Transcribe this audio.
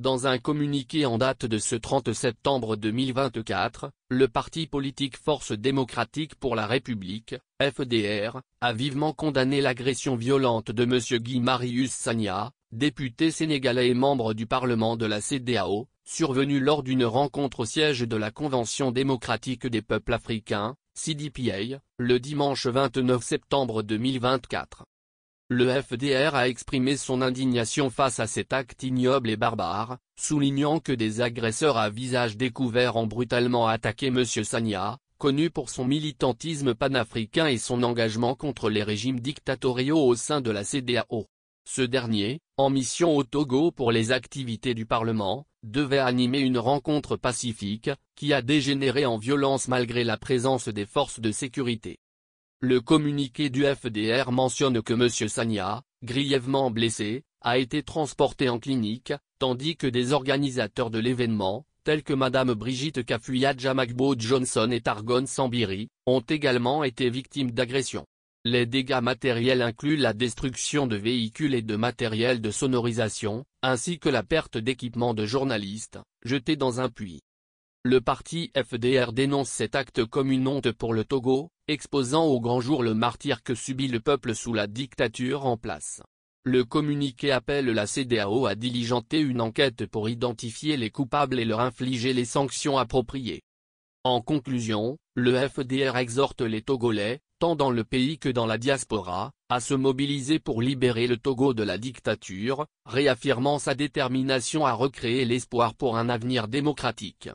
Dans un communiqué en date de ce 30 septembre 2024, le parti politique Force démocratique pour la République, FDR, a vivement condamné l'agression violente de M. Guy Marius Sagna, député sénégalais et membre du Parlement de la CEDEAO, survenue lors d'une rencontre au siège de la Convention démocratique des peuples africains, CDPA, le dimanche 29 septembre 2024. Le FDR a exprimé son indignation face à cet acte ignoble et barbare, soulignant que des agresseurs à visage découvert ont brutalement attaqué M. Sagna, connu pour son militantisme panafricain et son engagement contre les régimes dictatoriaux au sein de la CEDEAO. Ce dernier, en mission au Togo pour les activités du Parlement, devait animer une rencontre pacifique, qui a dégénéré en violence malgré la présence des forces de sécurité. Le communiqué du FDR mentionne que M. Sagna, grièvement blessé, a été transporté en clinique, tandis que des organisateurs de l'événement, tels que Mme Brigitte Kafuya-Jamagbo Johnson et Targon Sambiri, ont également été victimes d'agressions. Les dégâts matériels incluent la destruction de véhicules et de matériel de sonorisation, ainsi que la perte d'équipements de journalistes, jetés dans un puits. Le parti FDR dénonce cet acte comme une honte pour le Togo, exposant au grand jour le martyre que subit le peuple sous la dictature en place. Le communiqué appelle la CEDEAO à diligenter une enquête pour identifier les coupables et leur infliger les sanctions appropriées. En conclusion, le FDR exhorte les Togolais, tant dans le pays que dans la diaspora, à se mobiliser pour libérer le Togo de la dictature, réaffirmant sa détermination à recréer l'espoir pour un avenir démocratique.